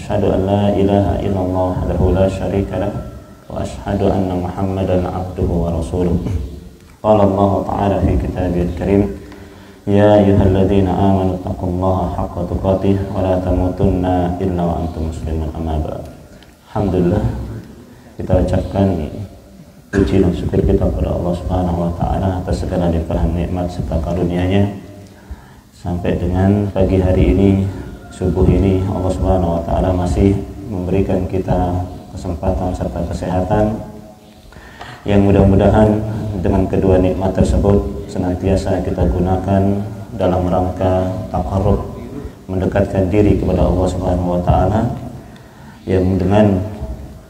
asyhadu an la ilaha illallah wahdahu la syarika lah wa asyhadu anna Muhammadan abduhu wa rasuluh. Qala Allah ta'ala fi kitabihil karim, ya ayyuhalladzina amanu taqullaha haqqa tuqatih wa la tamutunna illa wa antum muslimun. Amma ba'd. Alhamdulillah, kita ucapkan puji dan syukur kita kepada Allah Subhanahu wa taala atas segala limpahan nikmat serta karunia-Nya. Sampai dengan pagi hari ini, subuh ini, Allah Subhanahu wa taala masih memberikan kita kesempatan serta kesehatan yang mudah-mudahan dengan kedua nikmat tersebut senantiasa kita gunakan dalam rangka taqarrub, mendekatkan diri kepada Allah Subhanahu wa taala, yang dengan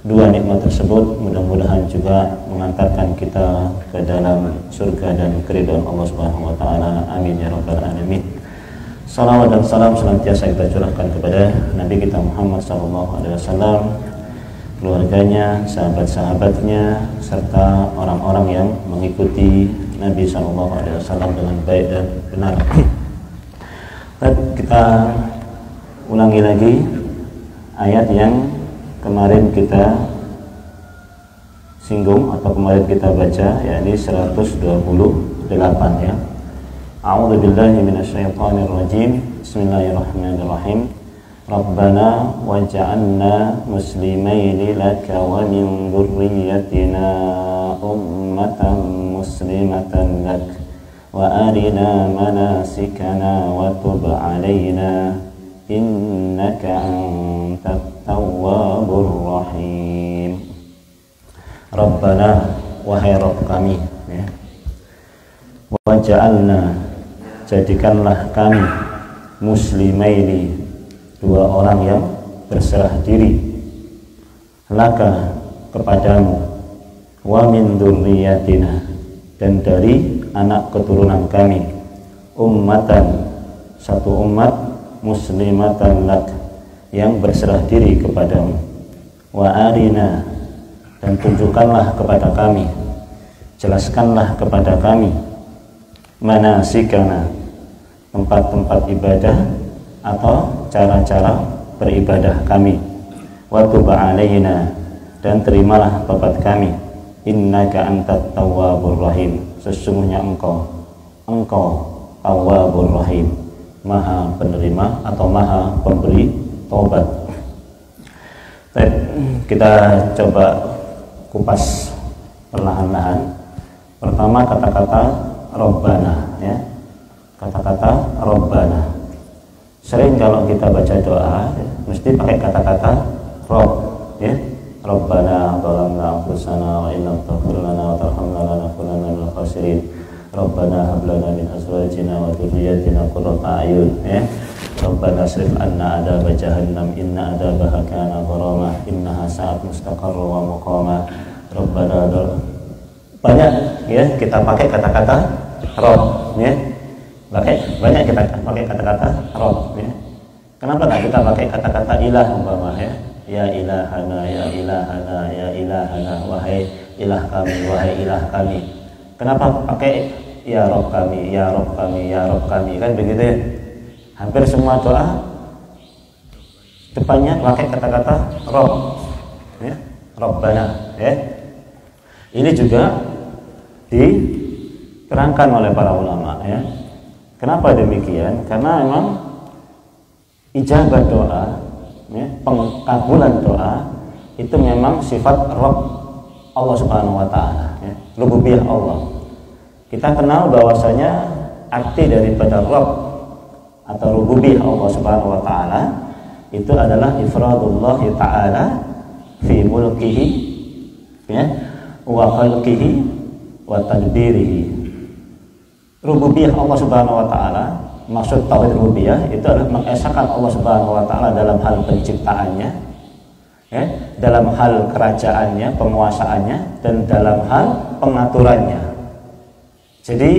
dua nikmat tersebut mudah-mudahan juga mengantarkan kita ke dalam surga dan keridhaan Allah Subhanahu wa taala. Amin ya rabbal alamin. Salawat dan salam senantiasa kita curahkan kepada Nabi kita Muhammad SAW, keluarganya, sahabat-sahabatnya, serta orang-orang yang mengikuti Nabi SAW dengan baik dan benar. Kita ulangi lagi ayat yang kemarin kita singgung atau kemarin kita baca, yakni 128 ya. A'udzu billahi minasyaitonir rajim. Bismillahirrahmanirrahim. Rabbana waj'alna muslimaini laka wa min dzurriyyatina ummatan muslimatan lak wa arina manasikana wa tub 'alaina innaka antat tawwabur rahim. Rabbana, wahai Rabb kami, ya. Waj'alna, jadikanlah kami muslimaini, dua orang yang berserah diri, laka, kepadamu, wa min dzurriyyatina, dan dari anak keturunan kami, ummatan, satu umat, muslimatan lak, yang berserah diri kepadamu, wa arina, dan tunjukkanlah kepada kami, jelaskanlah kepada kami, manasikana, tempat-tempat ibadah atau cara-cara beribadah kami, wa tub 'alaina, dan terimalah taubat kami, innaka antat tawwabur rahim, sesungguhnya engkau tawwabur rahim, maha penerima atau maha pemberi taubat. Baik, kita coba kupas perlahan-lahan. Pertama kata-kata Rabbana, ya. Kata-kata Rabbana. Sering kalau kita baca doa, ya, mesti pakai kata-kata Rabb, ya. Rabbana zalamna anfusana wa in lam taghfir lana wa tarhamna lanakunanna minal khasirin. Rabbana hab lana min azwajina wa dhurriyyatina qurrata a'yun, ya. Rabbana srif anna adaba jahannam inna adabaha kana gharama innaha sa'at mustaqarra wa muqama. Rabbana, banyak ya kita pakai kata-kata Rabb, ya. Banyak kita pakai kata-kata Rabb, ya. Kenapa enggak kita pakai kata-kata ilah umpama, ya? Ya ilahana, ya ilahana, ya ilahana, wahai ilah kami, wahai ilah kami. Kenapa pakai ya Rabb kami, ya Rabb kami, ya Rabb kami, kan begitu ya? Hampir semua doa depannya pakai kata-kata Rabb, ya. Rabbana, ya. Ini juga diterangkan oleh para ulama, ya. Kenapa demikian? Karena memang ijabah doa, ya, pengkabulan doa itu memang sifat Rabb Allah Subhanahu wa taala, ya. Rububiyah Allah. Kita kenal bahwasanya arti daripada Rabb atau rububiyah Allah Subhanahu wa taala itu adalah ifradullah taala fi mulkihi, ya, wa khalqihi wa tadbirihi. Rububiyah Allah Subhanahu wa taala, maksud tauhid rububiyah itu adalah mengesahkan Allah Subhanahu wa taala dalam hal penciptaannya, ya, dalam hal kerajaannya, penguasaannya, dan dalam hal pengaturannya. Jadi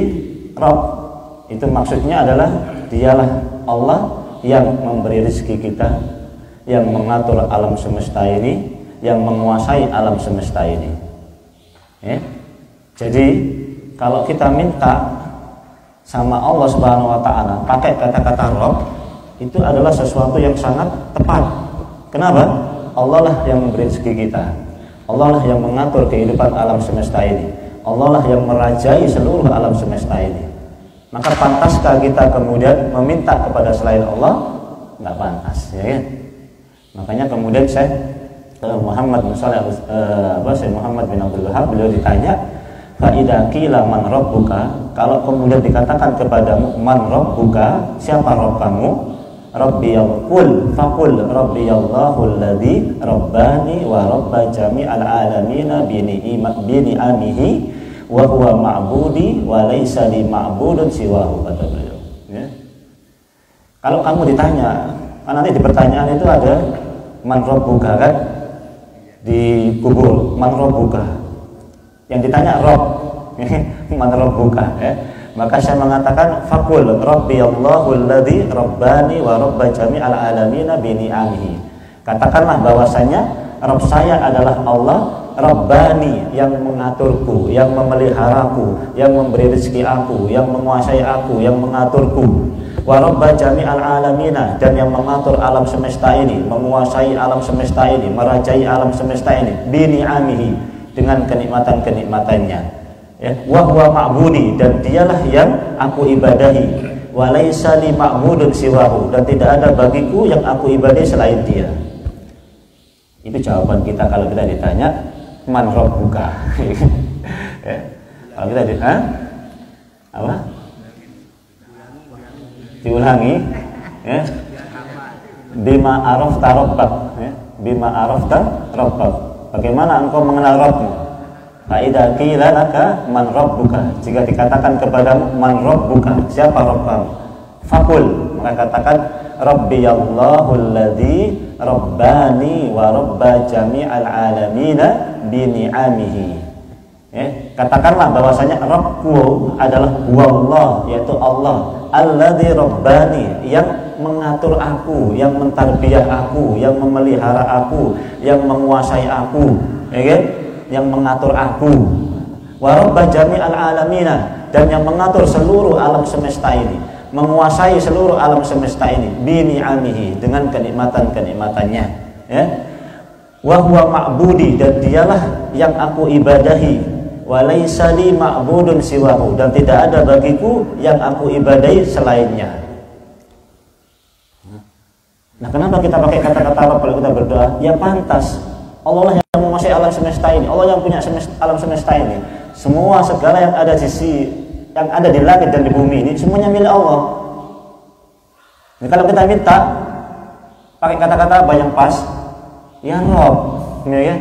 Rabb itu maksudnya adalah dialah Allah yang memberi rezeki kita, yang mengatur alam semesta ini, yang menguasai alam semesta ini, ya. Jadi kalau kita minta sama Allah Subhanahu wa taala pakai kata-kata Rabb, itu adalah sesuatu yang sangat tepat. Kenapa? Allah lah yang memberi rezeki kita. Allah lah yang mengatur kehidupan alam semesta ini. Allah lah yang merajai seluruh alam semesta ini. Maka pantaskah kita kemudian meminta kepada selain Allah? Nggak pantas, ya kan? Makanya kemudian Syekh Muhammad bin Abdul Wahab, beliau ditanya, fa idza qila man rabbuka, kalau kemudian dikatakan kepadamu man rabbuka, siapa Rabb kamu? Rabbiyallahu faqul rabbiyallahu alladzi rabbani wa rabba jami'al alamina bi ni'amihi wa huwa ma'budi wa laisa li ma'budun siwahu, kata beliau, ya. Kalau kamu ditanya, kan nanti di pertanyaan itu ada man rabbuka, kan di kubur, man rabbuka, yang ditanya Rabb, man rabbuka, ya. Maka saya mengatakan faqul rabbiyallahu alladzi rabbani wa rabba jami'al alamina bi ni'amihi. Katakanlah bahwasanya Rabb saya adalah Allah, Rabbani, yang mengaturku, yang memeliharaku, yang memberi rezeki aku, yang menguasai aku, yang mengaturku. Wa rabba jami'al alamina, dan yang mengatur alam semesta ini, menguasai alam semesta ini, merajai alam semesta ini bi ni'amihi, dengan kenikmatan-kenikmatannya. Ya, wa huwa ma'budi, dan dialah yang aku ibadahi, wa laisa li ma'budun siwahu, dan tidak ada bagiku yang aku ibadahi selain dia. Itu jawaban kita kalau kita ditanya man rabbuka. Ya. Kalau kita ditanya apa? Diulangi, ya. Bima arafta rabbak, ya. Bima arafta rabbak. Bagaimana engkau mengenal Rabbmu? Fa idza qila laka man rabbuka, jika dikatakan kepadamu man rabbuka, siapa Rabbmu? Faqul, maka katakan rabbiyallahu alladzi rabbani wa rabba jami'al alamina bi ni'amihi. Ya, katakanlah bahwasanya Rabbku adalah Allah, yaitu Allah, alladzi rabbani, yang mengatur aku, yang mentarbiyah aku, yang memelihara aku, yang menguasai aku, ya kan? Yang mengatur aku, wa rabba jami'al alamina, dan yang mengatur seluruh alam semesta ini, menguasai seluruh alam semesta ini bi ni'amihi, dengan kenikmatan-kenikmatannya, ya. Wa huwa ma'budi, dan dialah yang aku ibadahi, wa laisa li ma'budun siwahu, dan tidak ada bagiku yang aku ibadahi selainnya. Nah, kenapa kita pakai kata-kata Rabb kalau kita berdoa? Ya pantas, Allah lah yang menguasai alam semesta ini, Allah yang punya alam semesta ini. Semua segala yang ada yang ada di langit dan di bumi ini semuanya milik Allah. Nah, kalau kita minta pakai kata-kata apa yang pas? Ya Rabb, ya,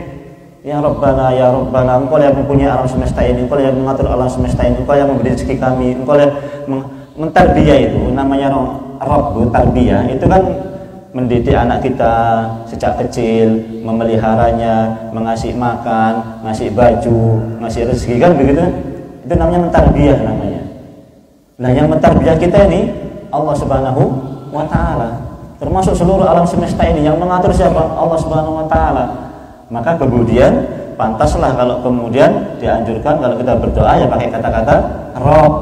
ya Rabbana, ya Rabbana, engkau yang mempunyai alam semesta ini, engkau yang mengatur alam semesta ini, engkau yang memberi rezeki kami, engkau yang mentarbiyah, itu namanya Rabb, tarbiyah. Itu kan mendidik anak kita sejak kecil, memeliharanya, mengasih makan, ngasih baju, ngasih rezeki, kan begitu? Itu namanya mentarbiyah namanya. Nah, yang mentarbiyah kita ini Allah Subhanahu wa taala. Termasuk seluruh alam semesta ini yang mengatur siapa? Allah Subhanahu wa taala. Maka kemudian pantaslah kalau kemudian dianjurkan kalau kita berdoa ya pakai kata-kata Rabb,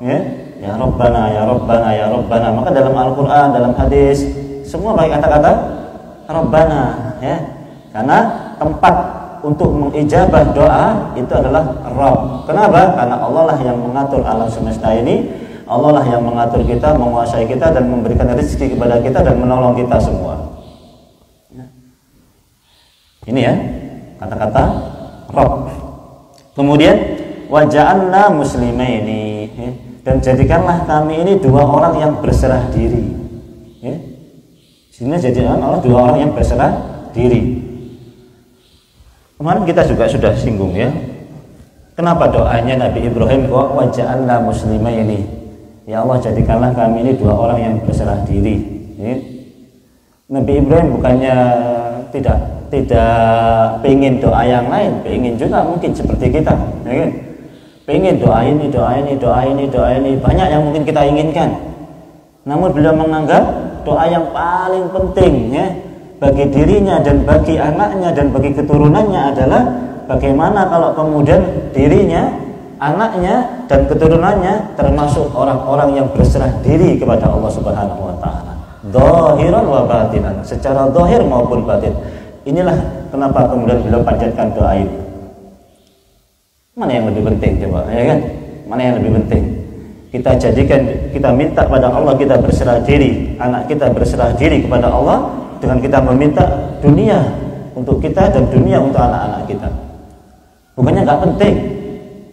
ya. Ya Rabbana, ya Rabbana, ya Rabbana. Maka dalam Al-Qur'an, dalam hadis, semua pakai kata-kata Rabbana, ya. Karena tempat untuk mengijabah doa itu adalah Rabb. Kenapa? Karena Allah lah yang mengatur alam semesta ini, Allah lah yang mengatur kita, menguasai kita, dan memberikan rezeki kepada kita dan menolong kita semua. Ini ya kata-kata Rabb. Kemudian wa ja'alna muslimaini, ya. Dan jadikanlah kami ini dua orang yang berserah diri, ya. Sini jadikan Allah dua orang yang berserah diri. Kemarin kita juga sudah singgung, ya. Kenapa doanya Nabi Ibrahim wa ja'alna muslimaini? Ya Allah, jadikanlah kami ini dua orang yang berserah diri, ya. Nabi Ibrahim bukannya tidak pengen doa yang lain, pengen juga mungkin seperti kita, ya kan? Pengen doa ini, doa ini, doa ini, doa ini, banyak yang mungkin kita inginkan. Namun beliau menganggap doa yang paling penting, ya, bagi dirinya dan bagi anaknya dan bagi keturunannya adalah bagaimana kalau kemudian dirinya, anaknya dan keturunannya termasuk orang-orang yang berserah diri kepada Allah Subhanahu wa taala. Zahiran wa batinan, secara zahir maupun batin. Inilah kenapa kemudian beliau panjatkan doa ini. Mana yang lebih penting coba, ya kan? Mana yang lebih penting? Kita jadikan, kita minta pada Allah, kita berserah diri, anak kita berserah diri kepada Allah dengan kita meminta dunia untuk kita dan dunia untuk anak-anak kita. Bukannya nggak penting,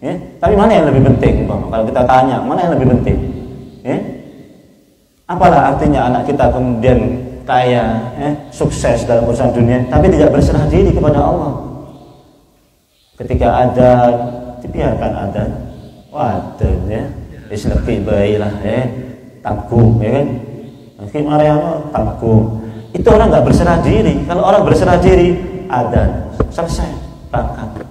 ya? Tapi mana yang lebih penting? Kalau kita tanya, mana yang lebih penting? Ya? Apalah artinya anak kita kemudian kaya, sukses dalam urusan dunia, tapi tidak berserah diri kepada Allah. Ketika ada, dibiarkan ada, waduh ya, islaki bayilah, tanggung, ya kan? Meski Mariano tanggung. Itu orang nggak berserah diri. Kalau orang berserah diri, ada, selesai, berangkat.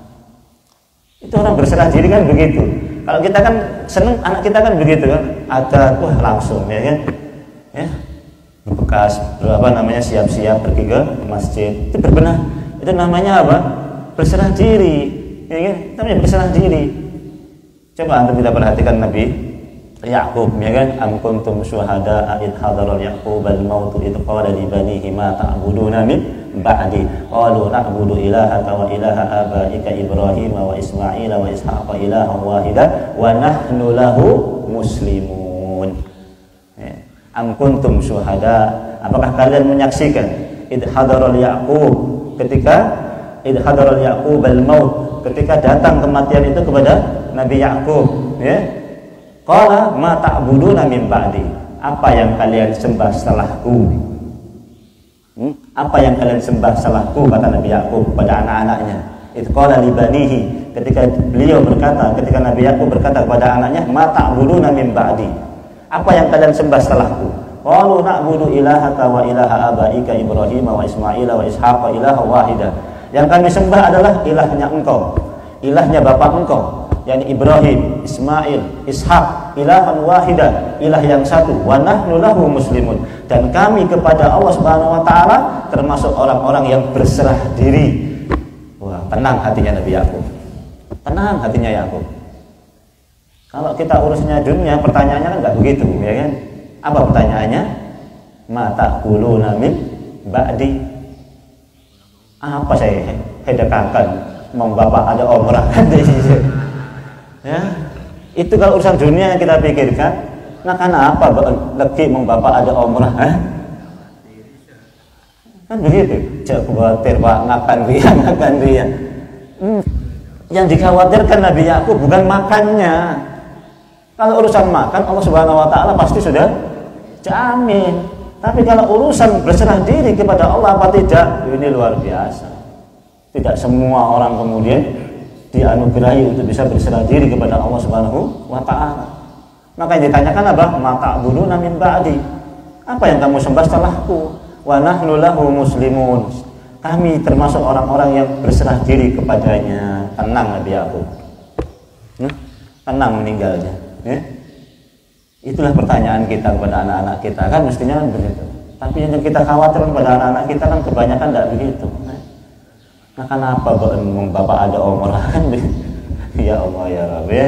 Itu orang berserah diri kan begitu. Kalau kita kan seneng, anak kita kan begitu kan, ada, wah langsung, ya kan? Ya, berbekas, siap-siap pergi ke masjid. Itu berbenah. Itu namanya apa? Berserah diri, ya kan? Namanya berserah diri. Coba antum kita perhatikan Nabi Ya'qub, ya kan? Am kuntum syuhada id hadara Ya'qub al-maut id qala li banihi ma ta'buduna min ba'di qalu na'budu ilahaka wa ilaha abaika Ibrahim wa Ismail wa Ishaqa ilahan wahida wa nahnu lahu muslimun. Am kuntum syuhada, apakah kalian menyaksikan id hadara Ya'qub, ketika id hadara Ya'qub al-maut, ketika datang kematian itu kepada Nabi Ya'qub, ya? Qala ma ta'buduna min ba'di, apa yang kalian sembah setelahku? Apa yang kalian sembah setelahku, kata Nabi Ya'qub kepada anak-anaknya. Itu qala li banihi, ketika beliau berkata, ketika Nabi Ya'qub berkata kepada anaknya, ma ta'buduna min ba'di, apa yang kalian sembah setelahku? Qalu na'budu ilahaka wa ilaha abaika Ibrahim wa Ismail wa Ishaqa ilaha wahida. Yang kami sembah adalah ilahnya engkau, ilahnya bapak engkau, yakni Ibrahim, Ismail, Ishaq, ilahan wahida, ilah yang satu. Wa nahnu lahu muslimun, dan kami kepada Allah Subhanahu wa taala termasuk orang-orang yang berserah diri. Wah, tenang hatinya Nabi Ya'qub. Tenang hatinya Ya'qub. Kalau kita urusnya dunia, pertanyaannya kan enggak begitu, ya kan? Apa pertanyaannya? Ma ta'kuluna min ba'di. Apa saya hedekakan membapak ada umrah di sini. Ya, itu kalau urusan dunia yang kita pikirkan. Nah, karena apa lagi membapak ada umrah? Kan begitu. Jangan khawatir Pak, ngakan dia. Yang dikhawatirkan Nabi Ya'qub bukan makannya. Kalau urusan makan, Allah Subhanahu wa taala pasti sudah jamin. Tapi kalau urusan berserah diri kepada Allah apa tidak, ini luar biasa. Tidak semua orang kemudian dianugerahi untuk bisa berserah diri kepada Allah Subhanahu wa taala. Maka yang ditanyakan apa? Ma ta'buduna min ba'di. Apa yang kamu sembah setelahku? Wa nahnu lahu muslimun. Kami termasuk orang-orang yang berserah diri kepadanya. Tenang Nabi Ya'qub. Tenang meninggalnya. Ya? Itulah pertanyaan kita kepada anak-anak kita, kan mestinya kan begitu. Tapi yang kita khawatir kepada anak-anak kita kan kebanyakan tidak begitu. Nah, kenapa bapak ada umrah kan? Ya Allah ya Rabbi.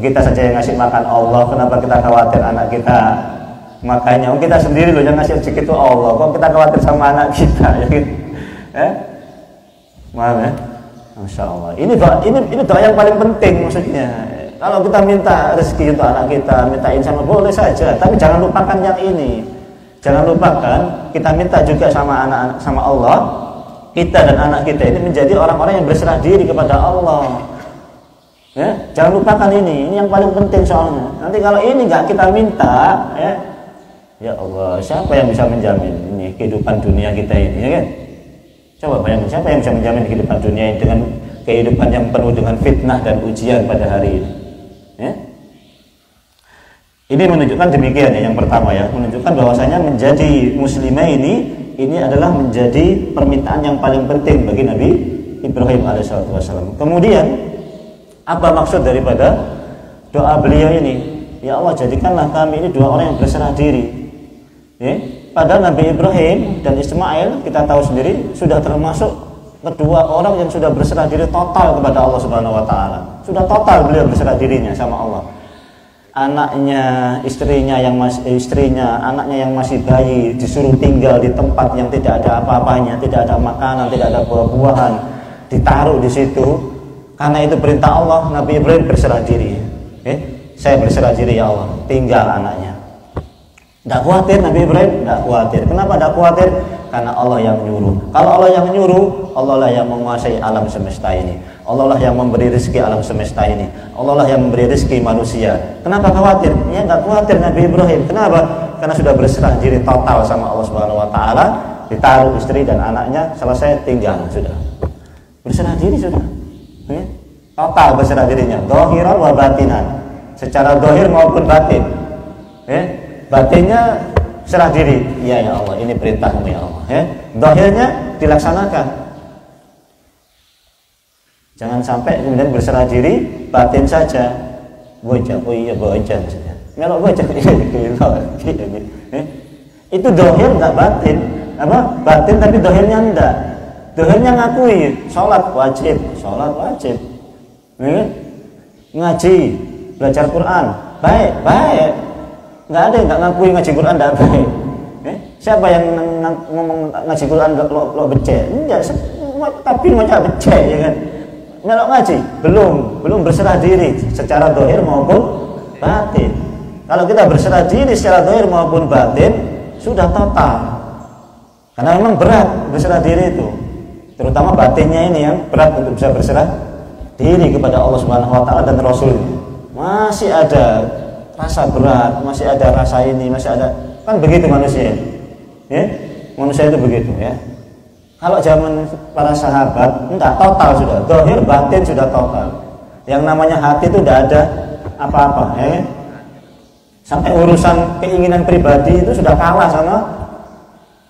Kita saja yang ngasih makan Allah, kenapa kita khawatir anak kita? Makanya kita sendiri loh yang ngasih rezeki itu Allah. Kok kita khawatir sama anak kita? Ya gitu. Maaf ya. Masya Allah. Ini doa yang paling penting maksudnya. Kalau kita minta rezeki untuk anak kita, minta insya Allah boleh saja, tapi jangan lupakan yang ini. Jangan lupakan kita minta juga sama anak-anak, sama Allah. Kita dan anak kita ini menjadi orang-orang yang berserah diri kepada Allah. Ya, jangan lupakan ini yang paling penting soalnya. Nanti kalau ini nggak kita minta, ya Allah, siapa yang bisa menjamin ini kehidupan dunia kita ini, ya kan? Coba bayangkan, siapa yang bisa menjamin kehidupan dunia ini dengan kehidupan yang penuh dengan fitnah dan ujian pada hari ini? Ya? Ini menunjukkan demikian ya, yang pertama ya, menunjukkan bahwasanya menjadi muslimah ini adalah menjadi permintaan yang paling penting bagi Nabi Ibrahim alaihissalam. Kemudian apa maksud daripada doa beliau ini? Ya Allah, jadikanlah kami ini dua orang yang berserah diri. Ya? Padahal Nabi Ibrahim dan Ismail kita tahu sendiri sudah termasuk kedua orang yang sudah berserah diri total kepada Allah Subhanahu wa taala. Sudah total beliau berserah dirinya sama Allah. anaknya, anaknya yang masih bayi disuruh tinggal di tempat yang tidak ada apa-apanya, tidak ada makanan, tidak ada buah-buahan, ditaruh di situ. Karena itu perintah Allah, Nabi Ibrahim berserah diri. Saya berserah diri ya Allah, tinggal anaknya. Tidak khawatir Nabi Ibrahim, tidak khawatir. Kenapa tidak khawatir? Karena Allah yang nyuruh. Kalau Allah yang nyuruh, Allah lah yang menguasai alam semesta ini. Allah lah yang memberi rezeki alam semesta ini. Allah lah yang memberi rezeki manusia. Kenapa khawatir? Ya nggak khawatir Nabi Ibrahim. Kenapa? Karena sudah berserah diri total sama Allah Subhanahu Wa Taala. Ditaruh istri dan anaknya, selesai tinggal sudah. Berserah diri sudah. Total berserah dirinya. Dohiran wa batinan. Secara dohir maupun batin. Batinnya serah diri. Ya Allah, ini perintahmu ya Allah. Dohirnya dilaksanakan. Jangan sampai kemudian berserah diri, batin saja. Bojang, oh iya bojang saja. Melok bojang, itu dohir enggak batin. Batin tapi dohirnya enggak. Dohirnya ngakui, sholat wajib. Ngaji, belajar Quran, baik. Nggak ada yang nggak ngakui ngaji Quran tidak baik. Siapa yang ngomong ngaji Quran lo becek? Enggak, tapi macam becek ya kan. Melok ngaji belum berserah diri secara dohir maupun batin. Kalau kita berserah diri secara dohir maupun batin sudah total. Karena memang berat berserah diri itu, terutama batinnya ini yang berat untuk bisa berserah diri kepada Allah Subhanahu Wa Taala dan Rasulnya. Masih ada rasa berat, masih ada rasa ini, masih ada, kan begitu manusia ya, manusia itu begitu ya. Kalau zaman para sahabat enggak, total sudah, dohir batin sudah total. Yang namanya hati itu tidak ada apa-apa ya. Sampai urusan keinginan pribadi itu sudah kalah sama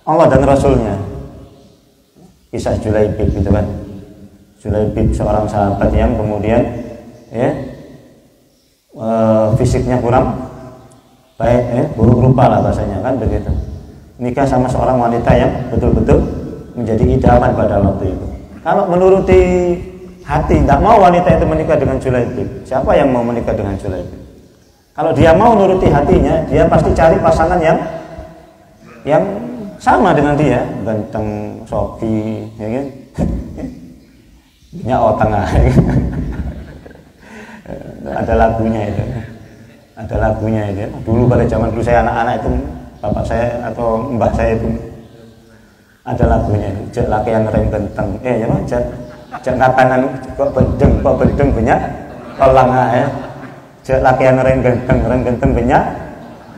Allah dan Rasulnya. Kisah Julaibib itu kan, Julaibib seorang sahabat yang kemudian ya fisiknya kurang baik, buruk rupa lah bahasanya kan begitu. Nikah sama seorang wanita yang betul-betul menjadi idaman pada waktu itu. Kalau menuruti hati, tidak mau wanita itu menikah dengan Julaibib. Siapa yang mau menikah dengan Julaibib? Kalau dia mau menuruti hatinya, dia pasti cari pasangan yang sama dengan dia, ganteng, sopi, ya kan? Punya otak ada lagunya itu. Dulu pada zaman dulu saya anak-anak itu, bapak saya atau mbah saya itu ada lagunya. Jak laki yang reng genteng, jak ngatanan kok bedeng banyak kolang ya. Jak laki yang reng genteng banyak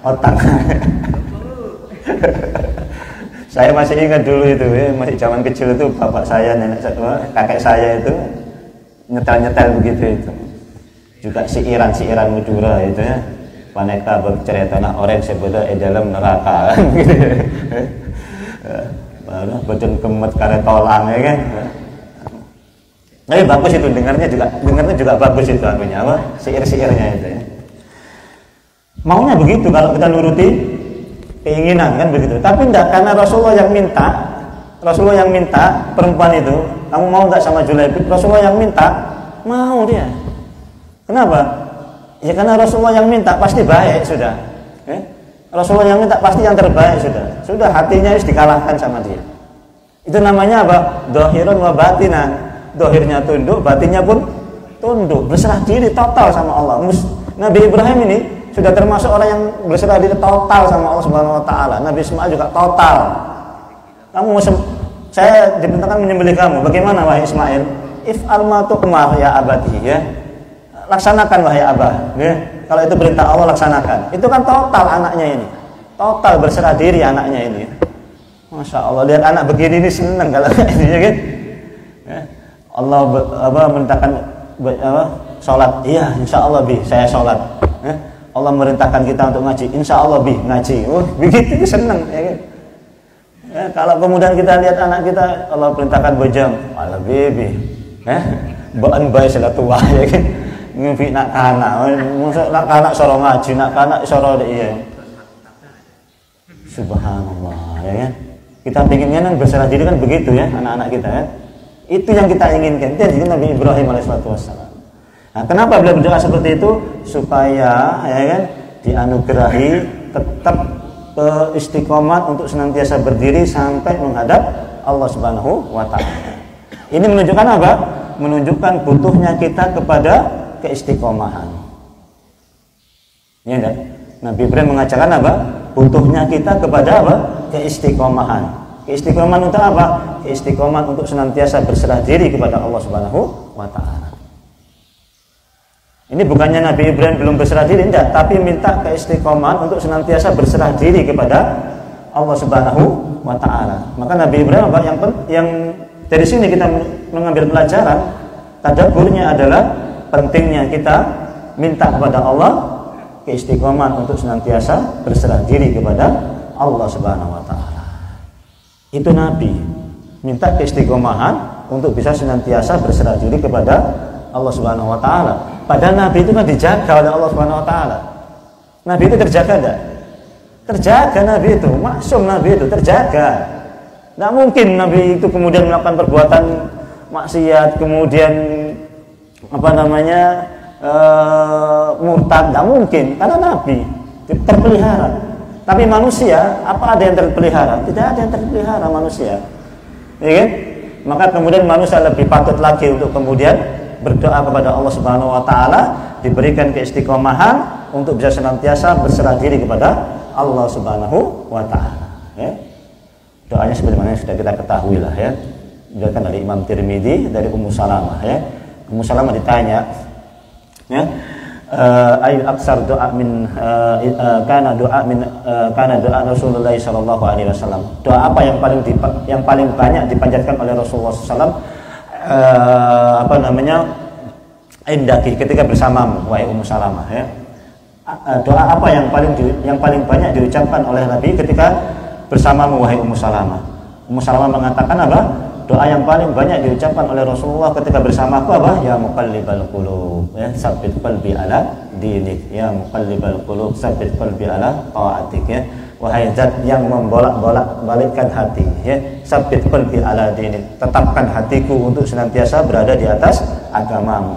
otak. Saya masih ingat dulu itu ya, masih zaman kecil itu bapak saya, nenek saya, kakek saya itu nyetel begitu itu. Juga siiran Madura itu ya, paneka bercerita nak orang sebeda dalam neraka gitu. Baru badan kemet karet tolang ya kan. Tapi bagus itu, dengarnya juga bagus itu anunya apa? Siir-siirnya itu ya. Maunya begitu kalau kita nuruti keinginan kan begitu. Tapi enggak, karena Rasulullah yang minta perempuan itu, kamu mau enggak sama Julaibib? Rasulullah yang minta, mau dia. Kenapa? Ya karena Rasulullah yang minta pasti baik sudah. Rasulullah yang minta pasti yang terbaik sudah. Sudah hatinya harus dikalahkan sama dia. Itu namanya apa? Dohirun wa batinan. Dohirnya tunduk, batinnya pun tunduk, berserah diri total sama Allah. Nabi Ibrahim ini sudah termasuk orang yang berserah diri total sama Allah Subhanahu Wa Taala. Nabi Ismail juga total. Saya diperintahkan menyembelih kamu. Bagaimana wahai Ismail? If'al ma tu'mar ya abadi ya. Laksanakan wahai abah ya. Kalau itu perintah Allah laksanakan. Itu kan total anaknya ini, total berserah diri anaknya ini. Masya Allah, lihat anak begini ini senang kalau ini ya kan ya. Allah merintahkan sholat, iya insya Allah bi saya sholat ya. Allah merintahkan kita untuk ngaji, insya Allah bi ngaji. Begitu senang ya kan ya. Kalau kemudian kita lihat anak kita, Allah perintahkan bejam, Allah bibi ya, bahan bayi sudah tua ya kan, ngimpi nak kanak soro ngaji, nak kanak soro iya. Subhanallah ya kan. Kita pinginnya kan berserah diri kan begitu ya anak-anak kita ya. Itu yang kita inginkan. Itu yang Nabi Ibrahim alaihissalam. Nah, kenapa beliau berdoa seperti itu? Supaya ya kan dianugerahi tetap istiqomah untuk senantiasa berdiri sampai menghadap Allah Subhanahu wa taala. Ini menunjukkan apa? Menunjukkan butuhnya kita kepada keistiqomahan. Ya kan? Nabi Ibrahim mengajarkan apa? Butuhnya kita kepada apa? Keistiqomahan. Keistiqomahan untuk apa? Keistiqomahan untuk senantiasa berserah diri kepada Allah Subhanahu wa taala. Ini bukannya Nabi Ibrahim belum berserah diri, enggak, tapi minta keistiqomahan untuk senantiasa berserah diri kepada Allah Subhanahu wa taala. Maka Nabi Ibrahim apa yang dari sini kita mengambil pelajaran, tadabburnya adalah pentingnya kita minta kepada Allah keistiqomahan untuk senantiasa berserah diri kepada Allah Subhanahu wa taala. Itu Nabi minta keistiqomahan untuk bisa senantiasa berserah diri kepada Allah Subhanahu wa taala. Padahal Nabi itu kan dijaga oleh Allah Subhanahu wa taala. Nabi itu terjaga enggak? Terjaga Nabi itu, maksum Nabi itu terjaga. Tidak mungkin Nabi itu kemudian melakukan perbuatan maksiat, kemudian murtad, tidak mungkin, karena Nabi terpelihara. Tapi manusia, apa ada yang terpelihara? Tidak ada yang terpelihara manusia, ya kan? Maka kemudian manusia lebih patut lagi untuk kemudian berdoa kepada Allah Subhanahu wa taala, diberikan keistiqomahan untuk bisa senantiasa berserah diri kepada Allah Subhanahu wa taala, ya. Doanya sebagaimana sudah kita ketahui lah, ya. Diriwayatkan dari Imam Tirmidzi dari Ummu Salamah, ya. Ummu Salamah ditanya, ya, ayu aksar doa min kana doa Rasulullah sallallahu alaihi wasallam. Doa apa yang paling banyak dipanjatkan oleh Rasulullah sallallahu indaki ketika bersamamu wahai Ummu Salamah, ya. Doa apa yang paling banyak diucapkan oleh Nabi ketika bersamamu wahai Ummu Salamah? Ummu Salamah mengatakan apa? Doa yang paling banyak diucapkan oleh Rasulullah ketika bersamaku apa? Ya muqallibal qulub, ya, tsabbit qalbi ala dinik. Ya muqallibal qulub, tsabbit qalbi ala taatik, ya. Wahai zat yang membolak-balikkan hati, ya, tsabbit qalbi ala dinik. Tetapkan hatiku untuk senantiasa berada di atas agamamu.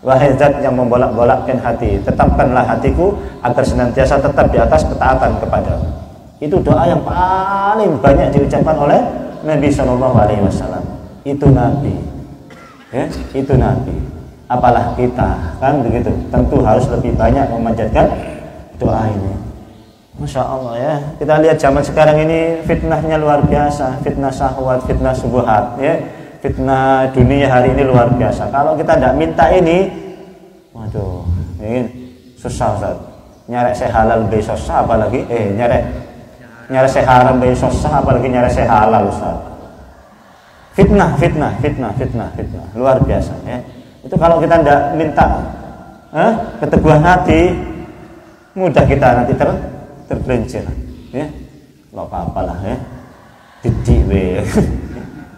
Wahai zat yang membolak-balikkan hati, tetapkanlah hatiku agar senantiasa tetap di atas ketaatan kepadamu. Itu doa yang paling banyak diucapkan oleh Nabi Shallallahu Alaihi Wasallam. Itu Nabi, ya, itu Nabi. Apalah kita, kan begitu. Tentu harus lebih banyak memanjatkan doa ini. Masya Allah, ya. Kita lihat zaman sekarang ini fitnahnya luar biasa, fitnah syahwat, fitnah subuhat, ya. Fitnah dunia hari ini luar biasa. Kalau kita tidak minta ini, waduh, ini susah, Ustaz. Nyarek saya halal lebih susah, apalagi nyarek saya haram lebih susah, apalagi nyarek saya halal, Ustaz. Fitnah, luar biasa, ya. Itu kalau kita tidak minta keteguhan hati, mudah kita nanti tergelincir, ya. Nggak apa-apalah, ya. Didik we.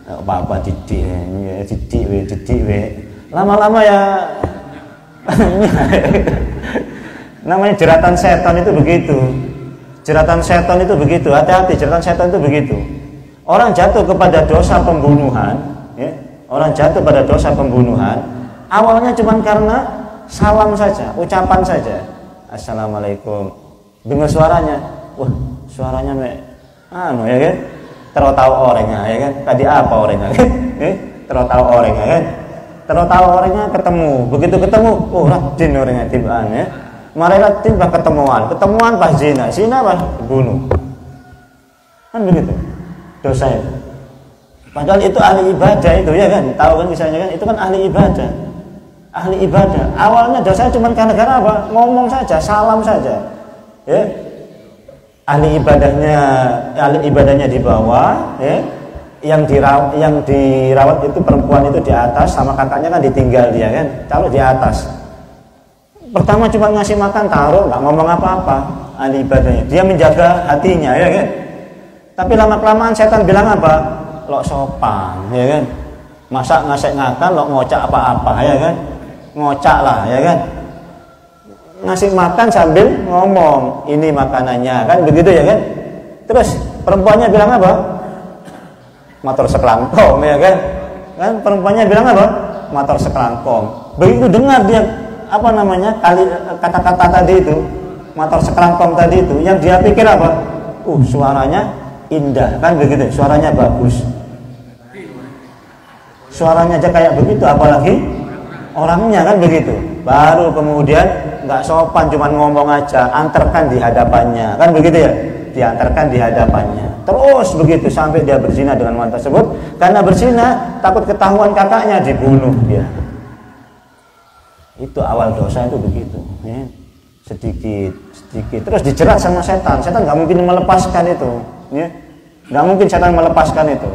Nggak apa-apa didik, ya. Didik we. Lama-lama ya namanya jeratan setan itu begitu. Jeratan setan itu begitu. Hati-hati, jeratan setan itu begitu. Orang jatuh kepada dosa pembunuhan, ya. Orang jatuh pada dosa pembunuhan, awalnya cuma karena salam saja, ucapan saja. Assalamualaikum. Dengar suaranya, wah suaranya ya kan? Tahu orangnya, ya kan? Tadi apa orangnya, kan? Tahu orangnya, kan? Tahu orangnya ketemu, begitu ketemu, oh rajin orangnya tibaan, ya. Marilah tiba ketemuan pas zina pas bunuh, kan begitu dosa itu. Padahal itu ahli ibadah itu, ya kan? Tahu kan misalnya kan? Itu kan ahli ibadah. Awalnya dosanya cuma karena apa? Ngomong saja, salam saja, ya. Ahli ibadahnya di bawah, ya. Yang dirawat itu perempuan itu di atas, sama kakaknya kan ditinggal dia, kan? Kalau di atas. Pertama cuma ngasih makan, taruh, nggak ngomong apa-apa. Ahli ibadahnya, dia menjaga hatinya, ya kan? Tapi lama-kelamaan setan bilang apa? Lo sopan, ya kan? Masa ngasih ngakan, lo ngocak apa-apa, ya kan? Ngocak lah, ya kan? Ngasih makan sambil ngomong, ini makanannya, kan begitu, ya kan? Terus perempuannya bilang apa? Motor sekelangkong, ya kan? Kan perempuannya bilang apa? Motor sekelangkong. begitu dengar dia kata-kata tadi itu, motor sekerangkong tadi itu, yang dia pikir apa? Suaranya indah, kan begitu, suaranya bagus. Suaranya aja kayak begitu, apalagi orangnya, kan begitu. Baru kemudian nggak sopan, cuman ngomong aja, antarkan di hadapannya, kan begitu ya, diantarkan di hadapannya. Terus begitu sampai dia berzina dengan wanita tersebut. Karena berzina takut ketahuan kakaknya, dibunuh dia. Itu awal dosa itu begitu, ya. Sedikit terus dijerat sama setan nggak mungkin melepaskan itu, ya. Nggak mungkin setan melepaskan itu,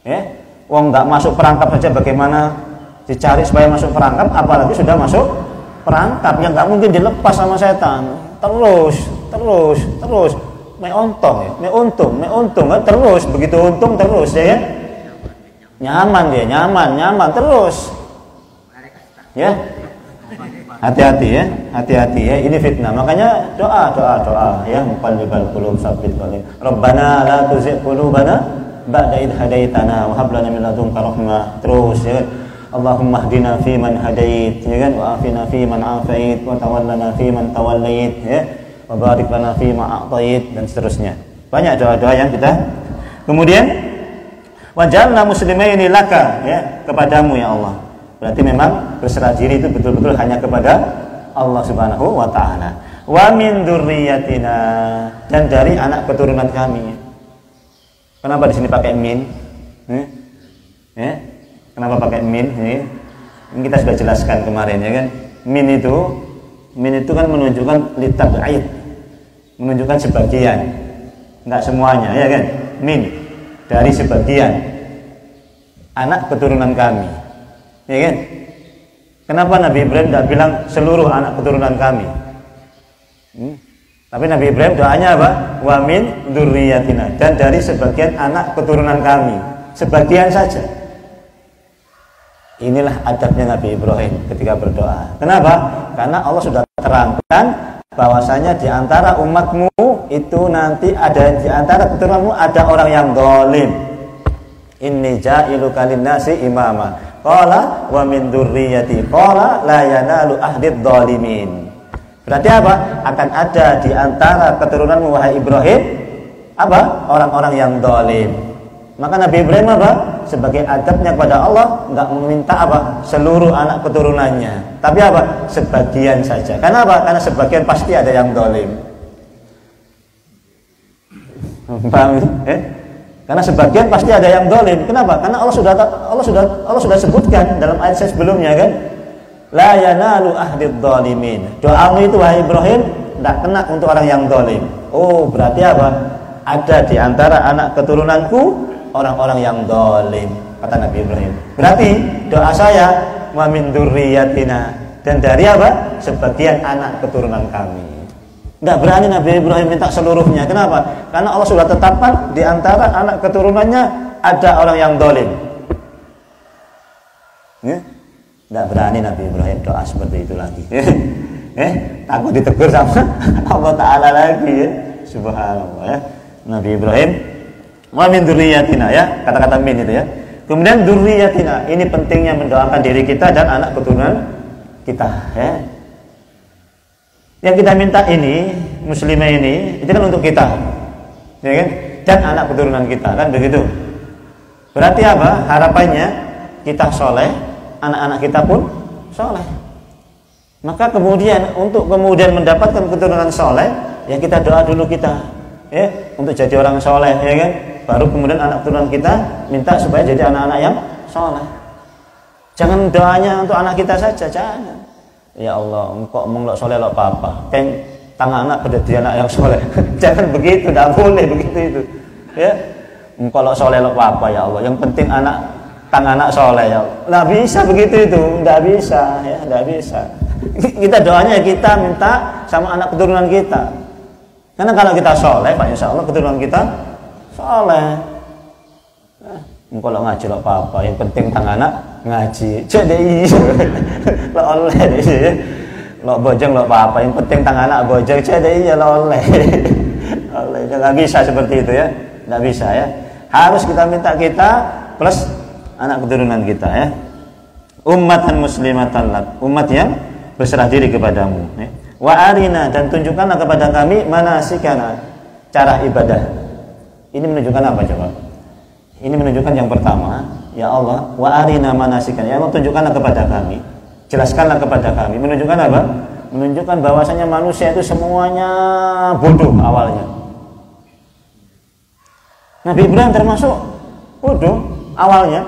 ya. Wong nggak masuk perangkap saja bagaimana dicari supaya masuk perangkap, apalagi sudah masuk perangkap yang nggak mungkin dilepas sama setan. Terus me untung kan, terus begitu untung terus, ya. Nyaman terus, ya. Hati-hati ya, ini fitnah. Makanya doa ya, muqallibal qulub tsabbit qalbi. Rabbana la tuzigh qulubana ba'da idh hadaitana wa hab lana min ladunka rahmah. Terus ya, Allahumma hdina fi man hadait, ya kan, wa afina fi man afait, wa tawallana fi man tawallait, ya. Wa barik lana fi ma a'tait, dan seterusnya. Banyak doa-doa yang kita. Kemudian waj'alna muslimaini laka, ya, kepadamu ya Allah. Berarti memang berserah diri itu betul-betul hanya kepada Allah Subhanahu wa taala. Wa min dzurriyyatina, dan dari anak keturunan kami. Kenapa di sini pakai min? Kenapa pakai min? Ini kita sudah jelaskan kemarin, ya kan? Min itu kan menunjukkan litab'id, menunjukkan sebagian, enggak semuanya, ya kan? Min, dari sebagian anak keturunan kami. Ya kan? Kenapa Nabi Ibrahim tidak bilang seluruh anak keturunan kami? Tapi Nabi Ibrahim doanya apa? Wa min dzurriyyatina, dan dari sebagian anak keturunan kami. Sebagian saja. Inilah adabnya Nabi Ibrahim ketika berdoa. Kenapa? Karena Allah sudah terangkan bahwasanya di antara umatmu itu nanti ada, di antara keturunanmu ada orang yang zalim. Inni ja'iluka lin-nasi imama. Qala wa min dzurriyyati qala la yanalu ahdid dzalimin. Berarti apa? Akan ada di antara keturunanmu wahai Ibrahim apa? Orang-orang yang zalim. Maka Nabi Ibrahim apa? Sebagai adabnya kepada Allah enggak meminta apa? Seluruh anak keturunannya. Tapi apa? Sebagian saja. Karena apa? Karena sebagian pasti ada yang zalim. Paham? Karena sebagian pasti ada yang zalim. Kenapa? Karena Allah sudah sebutkan dalam ayat sebelumnya, kan? La yanalu ahdid dzalimin. Doamu itu wahai Ibrahim tidak kena untuk orang yang zalim. Oh, berarti apa? Ada di antara anak keturunanku orang-orang yang zalim, kata Nabi Ibrahim. Berarti doa saya wa min dzurriyyatina, dan dari apa? Sebagian anak keturunan kami. Tidak berani Nabi Ibrahim minta seluruhnya. Kenapa? Karena Allah sudah tetapkan di antara anak keturunannya ada orang yang zalim. Tidak berani Nabi Ibrahim doa seperti itu lagi. Takut ditegur sama Allah Ta'ala lagi, ya. Subhanallah, ya. Nabi Ibrahim wa min dzurriyyatina, ya, kata-kata min itu, ya. Kemudian dzurriyyatina, ini pentingnya mendoakan diri kita dan anak keturunan kita, ya. Yang kita minta ini, muslimah ini, itu kan untuk kita, ya kan? Dan anak keturunan kita, kan begitu. Berarti apa? Harapannya kita soleh, anak-anak kita pun soleh. Maka kemudian untuk kemudian mendapatkan keturunan soleh, ya kita doa dulu kita, ya, untuk jadi orang soleh, ya kan? Baru kemudian anak keturunan kita minta supaya jadi anak-anak yang soleh. Jangan doanya untuk anak kita saja, jangan. Ya Allah, engkau mengelok soleh lo apa? Kan tangan anak pada dia anak yang soleh. Jangan begitu, tidak boleh begitu itu. Ya, engkau lo soleh lo apa ya Allah? Yang penting tangan anak soleh ya. Nggak bisa begitu itu, nggak bisa, ya, nggak bisa. Kita doanya kita minta sama anak keturunan kita. Karena kalau kita soleh, Pak, insya Allah keturunan kita soleh. Engkau lo ngaji lo apa? Yang penting tangan anak ngaji. Jadi lo oleh deh. Lo bojong lo apa? Yang penting tangan anak bojong. Jadi ya lo oleh. Oleh. Nggak bisa seperti itu, ya. Nggak bisa, ya. Harus kita minta kita plus anak keturunan kita, ya. ummatan muslimatan lak, umat yang berserah diri kepadamu. Wa arina, dan tunjukkanlah kepada kami manasikana, cara ibadah. Ini menunjukkan apa coba? Ini menunjukkan yang pertama, ya Allah, wa arina manasikana, ya Allah tunjukkanlah kepada kami, jelaskanlah kepada kami. Menunjukkan apa? Menunjukkan bahwasanya manusia itu semuanya bodoh awalnya. Nabi Ibrahim termasuk bodoh awalnya.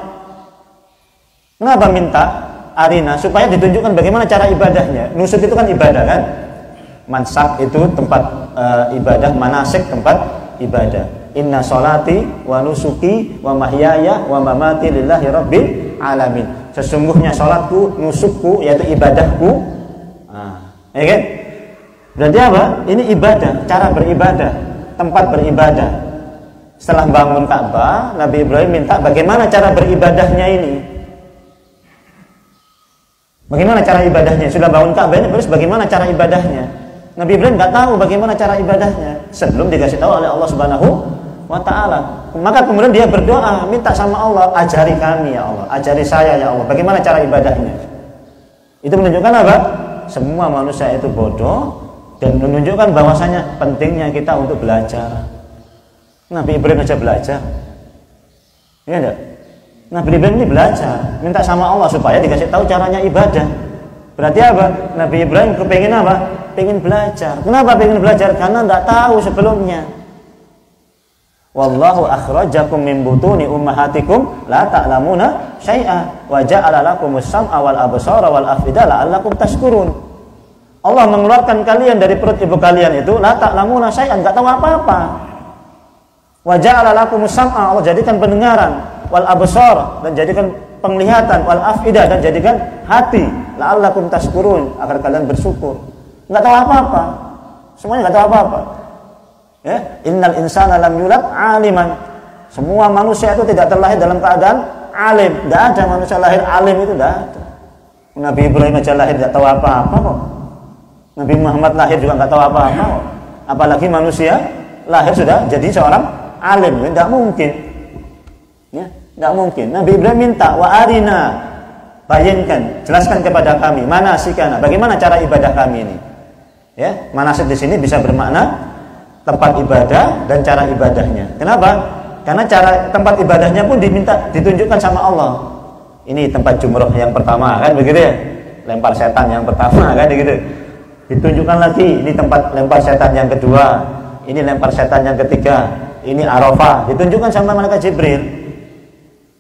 Kenapa minta arina? Supaya ditunjukkan bagaimana cara ibadahnya. Nusuk itu kan ibadah kan? Mansak itu tempat ibadah, manasik tempat ibadah. Inna sholati wa nusuki wa mahyaya wa mamati lillahi rabbil alamin. Sesungguhnya sholatku, nusukku, yaitu ibadahku. Ya kan? Berarti apa? Ini ibadah, cara beribadah, tempat beribadah. Setelah bangun Ka'bah, Nabi Ibrahim minta bagaimana cara beribadahnya ini. Bagaimana cara ibadahnya? Sudah bangun Ka'bah ini, terus bagaimana cara ibadahnya? Nabi Ibrahim nggak tahu bagaimana cara ibadahnya sebelum dikasih tahu oleh Allah Subhanahu wa Ta'ala. Maka kemudian dia berdoa, minta sama Allah, ajari kami ya Allah, ajari saya ya Allah, bagaimana cara ibadahnya. Itu menunjukkan apa? Semua manusia itu bodoh, dan menunjukkan bahwasanya pentingnya kita untuk belajar. Nabi Ibrahim aja belajar, ya enggak? Nabi Ibrahim ini belajar, minta sama Allah supaya dikasih tahu caranya ibadah. Berarti apa? Nabi Ibrahim kepengen apa? Pengen belajar. Kenapa pengen belajar? Karena tidak tahu sebelumnya. Wallahu akhrajakum min butuni ummahatikum la ta'lamuna syai'a wa ja'ala lakumus sam'a wal absara wal afida la'allakum tashkurun. Allah mengeluarkan kalian dari perut ibu kalian itu la ta'lamuna syai'an, enggak tahu apa-apa. Wa ja'ala lakumus sam'a, Allah jadikan pendengaran, wal absar, dan jadikan penglihatan, wal afida, dan jadikan hati, la'allakum tashkurun, agar kalian bersyukur. Enggak tahu apa-apa. Semuanya enggak tahu apa-apa. Ya, innal insana lam yulad aliman. Semua manusia itu tidak terlahir dalam keadaan alim. Tidak ada manusia lahir alim, itu tidak ada. Nabi Ibrahim aja lahir tidak tahu apa-apa kok. Nabi Muhammad lahir juga nggak tahu apa-apa kok. Apalagi manusia lahir sudah jadi seorang alim, tidak mungkin. Ya, tidak mungkin. Nabi Ibrahim minta wa arina, bayangkan, jelaskan kepada kami manasikana, bagaimana cara ibadah kami ini. Ya, manasik di sini bisa bermakna tempat ibadah dan cara ibadahnya. Kenapa? Karena cara tempat ibadahnya pun ditunjukkan sama Allah. Ini tempat jumroh yang pertama kan begitu ya, lempar setan yang pertama kan begitu. Ditunjukkan lagi ini tempat lempar setan yang kedua, ini lempar setan yang ketiga, ini Arafah, ditunjukkan sama malaikat Jibril.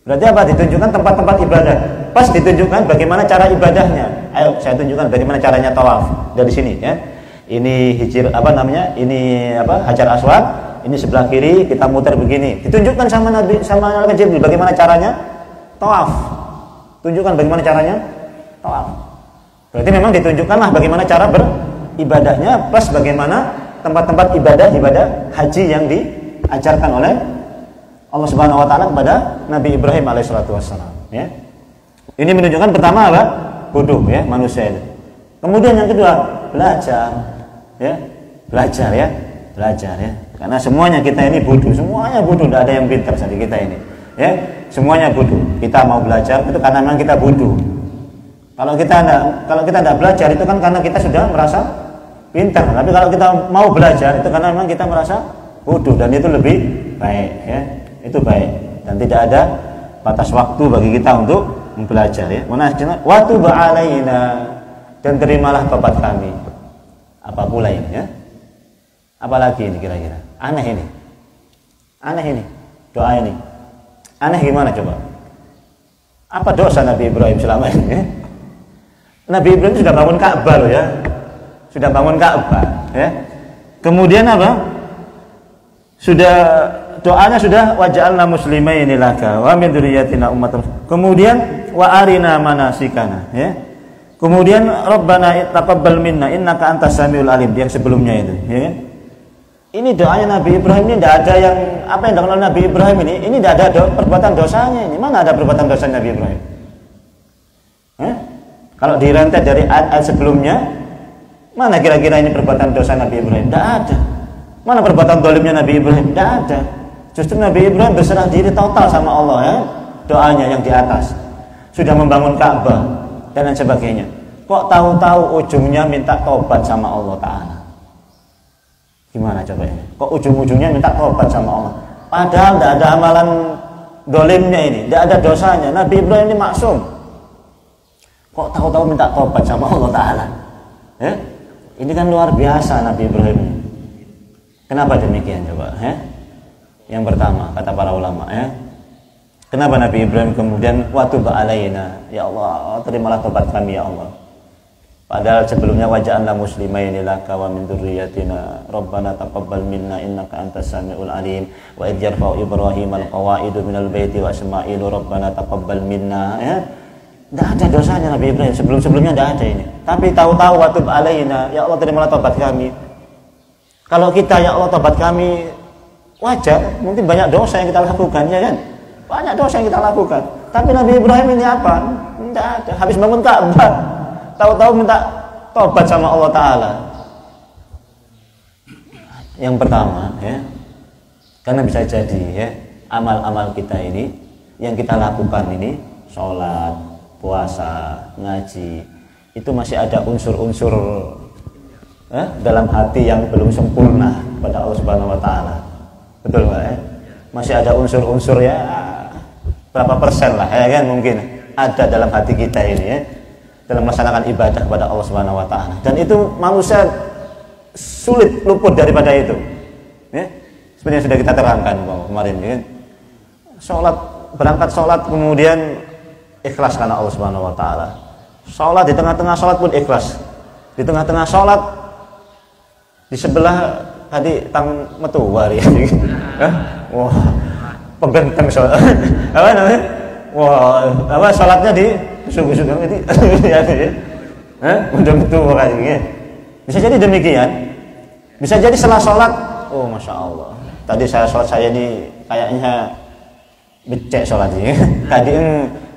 Berarti apa? Ditunjukkan tempat-tempat ibadah. Pas ditunjukkan bagaimana cara ibadahnya. Ayo saya tunjukkan bagaimana caranya tawaf dari sini ya. Ini hijir apa namanya? Ini apa? Hajar Aswad. Ini sebelah kiri kita muter begini. Ditunjukkan sama Nabi sama malaikat Jibril bagaimana caranya tawaf. Tunjukkan bagaimana caranya tawaf. Berarti memang ditunjukkanlah bagaimana cara beribadahnya, plus bagaimana tempat-tempat ibadah haji yang diajarkan oleh Allah Subhanahu wa taala kepada Nabi Ibrahim alaihissalatu wassalam, ya. Ini menunjukkan pertama apa? Bodoh ya manusia itu. Kemudian yang kedua, belajar. Ya. Belajar ya. Belajar ya. Karena semuanya kita ini bodoh, semuanya bodoh, tidak ada yang pintar saja kita ini. Ya, semuanya bodoh. Kita mau belajar itu karena memang kita bodoh. Kalau kita tidak belajar itu kan karena kita sudah merasa pintar. Tapi kalau kita mau belajar itu karena memang kita merasa bodoh, dan itu lebih baik ya. Itu baik, dan tidak ada batas waktu bagi kita untuk belajar ya. Wa tub alaina, dan terimalah tobat kami. Apa pula ini ya? Apalagi ini kira-kira? Aneh ini. Aneh ini. Doa ini. Aneh gimana coba? Apa dosa Nabi Ibrahim selama ini ya? Nabi Ibrahim sudah bangun Ka'bah loh ya. Sudah bangun Ka'bah ya. Kemudian apa? Doanya sudah waj'alna muslimaini laka wa min dzurriyyatina ummatan. Kemudian wa arina manasikana ya. Kemudian Rabbana taqabbal minna innaka antas samiul alim, yang sebelumnya itu ya kan? Ini doanya Nabi Ibrahim ini tidak ada yang apa yang dilakukan Nabi Ibrahim ini tidak ada perbuatan dosanya ini. Mana ada perbuatan dosa Nabi Ibrahim? Kalau direntet dari ayat sebelumnya, mana kira-kira ini perbuatan dosa Nabi Ibrahim? Tidak ada. Mana perbuatan zalimnya Nabi Ibrahim? Tidak ada. Justru Nabi Ibrahim berserah diri total sama Allah ya. Doanya yang di atas. sudah membangun Ka'bah dan lain sebagainya. Kok tahu-tahu ujungnya minta tobat sama Allah Ta'ala? Gimana coba ini? Kok ujung-ujungnya minta tobat sama Allah? Padahal tidak ada amalan dolimnya ini, tidak ada dosanya. Nabi Ibrahim ini maksum. Kok tahu-tahu minta tobat sama Allah Ta'ala? Ya? Ini kan luar biasa Nabi Ibrahim ini. Kenapa demikian coba? Ya? Yang pertama kata para ulama, ya. Kenapa Nabi Ibrahim kemudian wa tub alaina, ya Allah, terimalah tobat kami ya Allah. Padahal sebelumnya waja'alna muslimaini laka wa min dzurriyyatina rabbana taqabbal minna innaka antas samiul alim wa idh yarfa'u ibrahimal qawaidu minal baiti wa ismailu rabbana taqabbal minna, ya. Tidak ada dosanya Nabi Ibrahim, sebelum-sebelumnya tidak ada ini. Tapi tahu-tahu wa tub alaina, ya Allah terimalah tobat kami. Kalau kita ya Allah tobat kami, wajar, mungkin banyak dosa yang kita lakukan, ya kan? Banyak dosa yang kita lakukan. Tapi Nabi Ibrahim ini apa? Tidak ada. Habis bangun Ka'bah, tahu-tahu minta tobat sama Allah Ta'ala. Yang pertama, ya, karena bisa jadi, ya, amal-amal kita ini, yang kita lakukan ini, sholat, puasa, ngaji, itu masih ada unsur-unsur dalam hati yang belum sempurna pada Allah Subhanahu Wa Ta'ala. Betul Pak, ya? Masih ada unsur-unsur, ya, berapa persen lah, ya kan, mungkin ada dalam hati kita ini, ya, dalam melaksanakan ibadah kepada Allah Subhanahu Wa Ta'ala. Dan itu manusia sulit luput daripada itu, ya. Seperti yang sudah kita terangkan kemarin, ya kan? Berangkat sholat kemudian ikhlas karena Allah Subhanahu Wa Ta'ala. Sholat, di tengah-tengah sholat pun ikhlas. Di tengah-tengah sholat, di sebelah tadi tang metuwar, ya. Wah, pegenteng sholat. Apa namanya? Wah, apa sholatnya di subuh-subuh itu, ya, udah metuwar kayaknya. Bisa jadi demikian. Bisa jadi setelah sholat, oh masya Allah. Tadi sholat saya ini kayaknya becek sholat ini. Tadi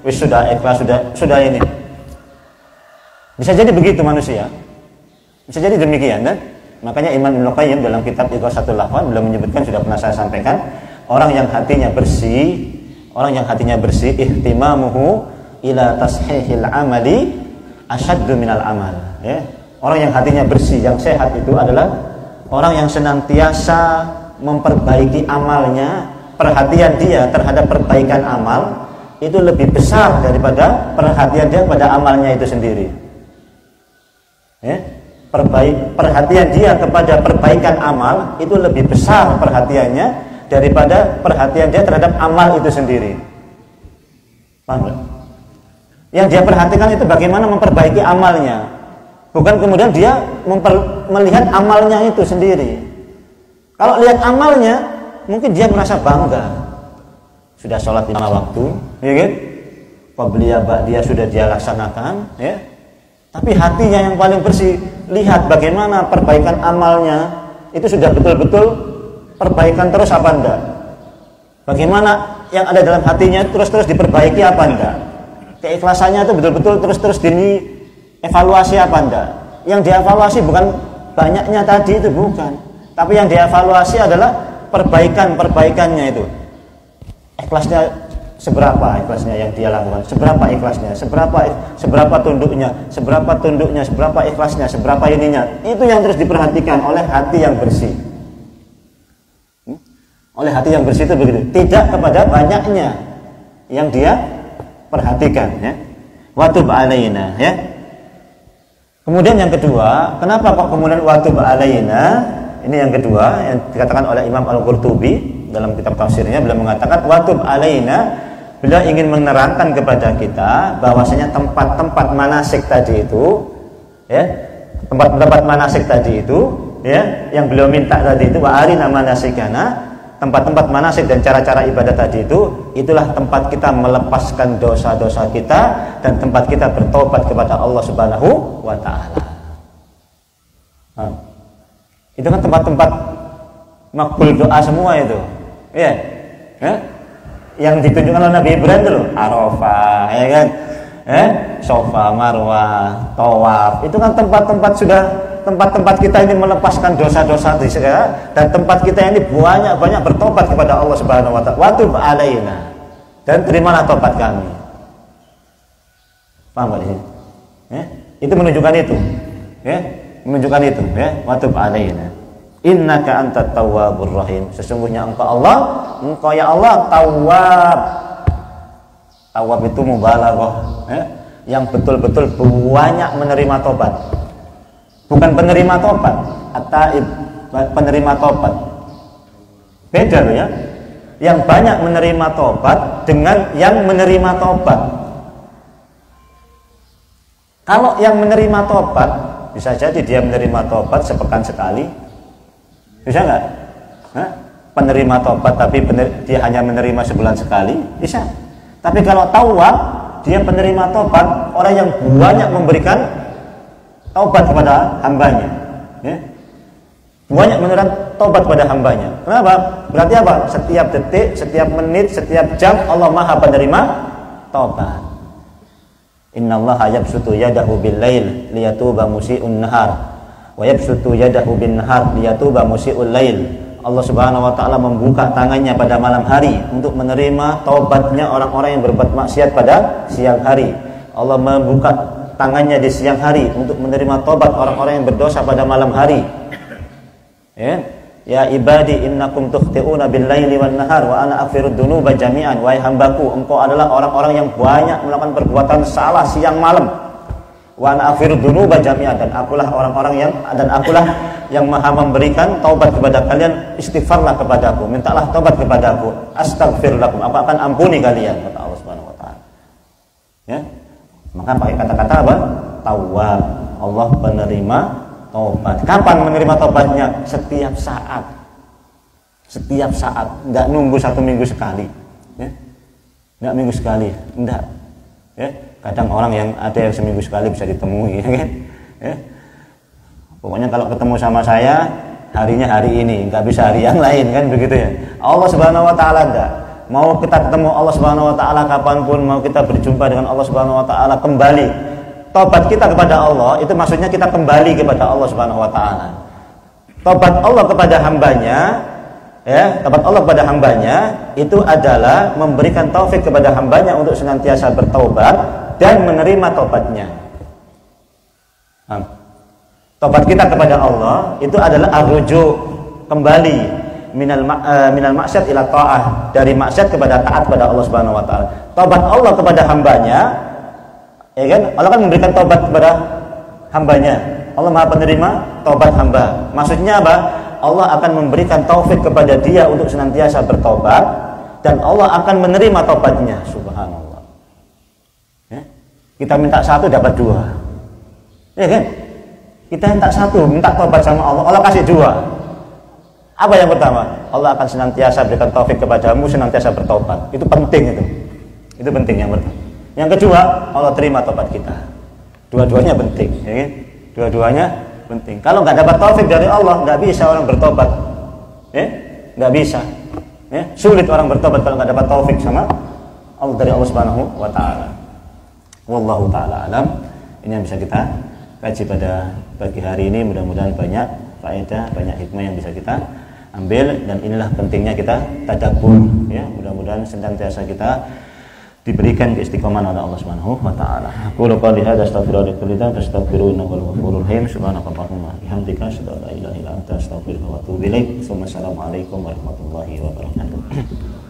wis sudah ikhlas, sudah ini. Bisa jadi begitu manusia. Bisa jadi demikian, kan? Makanya Imam Ibnu Qayyim dalam kitab Ighatsatul Lahfan beliau menyebutkan, sudah pernah saya sampaikan, orang yang hatinya bersih, ihtimamuhu ila tashihil amali asyaddu minal amal, ya. Orang yang hatinya bersih, yang sehat itu adalah orang yang senantiasa memperbaiki amalnya. Perhatian dia terhadap perbaikan amal itu lebih besar daripada perhatian dia pada amalnya itu sendiri, ya. Perhatian dia kepada perbaikan amal itu lebih besar perhatiannya daripada perhatian dia terhadap amal itu sendiri. Paham? Yang dia perhatikan itu bagaimana memperbaiki amalnya, bukan kemudian dia melihat amalnya itu sendiri. Kalau lihat amalnya, mungkin dia merasa bangga, sudah sholat 5 waktu, ya kan? Qabliyah ba'diyah sudah dia laksanakan, ya. Tapi hatinya yang paling bersih, lihat bagaimana perbaikan amalnya itu sudah betul-betul perbaikan terus apa enggak? Bagaimana yang ada dalam hatinya terus-terus diperbaiki apa enggak? Keikhlasannya itu betul-betul terus-terus dievaluasi apa enggak? Yang dievaluasi bukan banyaknya tadi, itu bukan. Tapi yang dievaluasi adalah perbaikannya itu. Ikhlasnya seberapa, ikhlasnya yang dia lakukan, seberapa ikhlasnya, seberapa tunduknya, seberapa ikhlasnya, seberapa ininya. Itu yang terus diperhatikan oleh hati yang bersih. Oleh hati yang bersih itu begitu, tidak kepada banyaknya yang dia perhatikan, ya. Wa tub alaina, ya. Kemudian yang kedua, kenapa kok kemudian wa tub alaina? Ini yang kedua yang dikatakan oleh Imam Al-Qurtubi dalam kitab tafsirnya, beliau mengatakan wa tub alaina. Beliau ingin menerangkan kepada kita bahwasanya tempat-tempat manasik tadi itu, ya, tempat-tempat manasik tadi itu, ya, yang beliau minta tadi itu, wa arina manasikana, tempat-tempat manasik dan cara-cara ibadah tadi itu, itulah tempat kita melepaskan dosa-dosa kita dan tempat kita bertobat kepada Allah Subhanahu wa Ta'ala. Itu kan tempat-tempat makbul doa semua itu, ya, ya? Yang ditunjukkan oleh Nabi Ibrahim itu loh, Arafah, ya kan, Sofa, Marwah, Tawaf, itu kan tempat-tempat kita ini melepaskan dosa-dosa dan tempat kita ini banyak bertobat kepada Allah Subhanahu wa Ta'ala. Wa tub alaina, dan terimalah tobat kami. Paham nggak di sini? Ya? Itu menunjukkan itu. Ya, menunjukkan itu. Ya, wa tub alaina. Innaka antat tawwabur rahim. Sesungguhnya engkau ya Allah tawwab. Tawwab itu mubalaghah, ya? Yang betul-betul banyak menerima tobat. Bukan penerima tobat, at-taib, penerima tobat. Beda loh ya. Yang banyak menerima tobat dengan yang menerima tobat. Kalau yang menerima tobat, bisa jadi dia menerima tobat sepekan sekali. Bisa nggak? Penerima tobat tapi dia hanya menerima sebulan sekali, bisa. Tapi kalau tawwab, dia penerima tobat, orang yang banyak memberikan tobat kepada hambanya, ya. Banyak menerima tobat kepada hambanya. Kenapa? Berarti apa? Setiap detik, setiap menit, setiap jam Allah Maha penerima tobat. Innallaha yabsutu yadahu bil-lail liyatuba musii'un nahar wa yabsutu yadahu bin-nahar liyatuba musii'ul lail. Allah Subhanahu wa taala membuka tangannya pada malam hari untuk menerima taubatnya orang-orang yang berbuat maksiat pada siang hari. Allah membuka tangannya di siang hari untuk menerima taubat orang-orang yang berdosa pada malam hari. Ya ibadi innakum tukhti'una bil-laili wan-nahar wa ana aghfirud dzunuba jami'an. Wahai hambaku, engkau adalah orang-orang yang banyak melakukan perbuatan salah siang malam. Wa ana aghfirud dzunuba jami'an, dan akulah yang maha memberikan taubat kepada kalian. Istighfarlah kepadaku, mintalah taubat kepadaku, astaghfir lakum, aku akan ampuni kalian, kata Allah Subhanahu wa taala. Ya. Maka pakai kata-kata apa? Tawwab. Allah penerima taubat. Kapan menerima taubatnya? Setiap saat. Setiap saat, enggak nunggu 1 minggu sekali, ya. Enggak minggu sekali, enggak. Ya. Kadang orang yang ada yang seminggu sekali bisa ditemui, ya kan? Ya. Pokoknya kalau ketemu sama saya, harinya hari ini, nggak bisa hari yang lain, kan begitu ya. Allah Subhanahu wa taala enggak. Mau kita ketemu Allah Subhanahu wa taala kapanpun, mau kita berjumpa dengan Allah Subhanahu wa taala kembali. Tobat kita kepada Allah itu maksudnya kita kembali kepada Allah Subhanahu wa taala. Tobat Allah kepada hambanya, ya, tobat Allah kepada hambanya itu adalah memberikan taufik kepada hambanya untuk senantiasa bertaubat dan menerima tobatnya. Tobat kita kepada Allah itu adalah ar-ruju', kembali minal maksiat ila ta'ah, dari maksiat kepada taat kepada Allah Subhanahu wa taala. Tobat Allah kepada hambanya, ya kan? Allah kan memberikan tobat kepada hambanya. Allah Maha penerima tobat hamba. Maksudnya apa? Allah akan memberikan taufik kepada dia untuk senantiasa bertobat dan Allah akan menerima tobatnya. Subhanallah. Ya? Kita minta 1 dapat 2. Ya kan? Kita minta 1, minta tobat sama Allah, Allah kasih 2. Apa yang pertama? Allah akan senantiasa berikan taufik kepadamu, senantiasa bertobat. Itu penting itu. Itu penting yang pertama. Yang kedua, Allah terima tobat kita. Dua-duanya penting, ya kan? Dua-duanya penting. Kalau nggak dapat taufik dari Allah, nggak bisa orang bertobat. Ya? Nggak bisa. Ya? Sulit orang bertobat kalau nggak dapat taufik sama Allah dari Allah Subhanahu wa taala. Wallahu taala alam. Ini yang bisa kita kaji pada pagi hari ini. Mudah-mudahan banyak faedah, banyak hikmah yang bisa kita ambil, dan inilah pentingnya kita tadabbur, ya. Mudah-mudahan senantiasa kita diberikan keistiqomahan oleh Allah Subhanahu wa taala. Aku lupa lihat astaghfirullah fastaghfiru innahu ghafurur rahim. Subhanakallahumma bihamdika asyhadu an la ilaha illa anta astaghfiruka wa atubu ilaik. Assalamualaikum warahmatullahi wabarakatuh.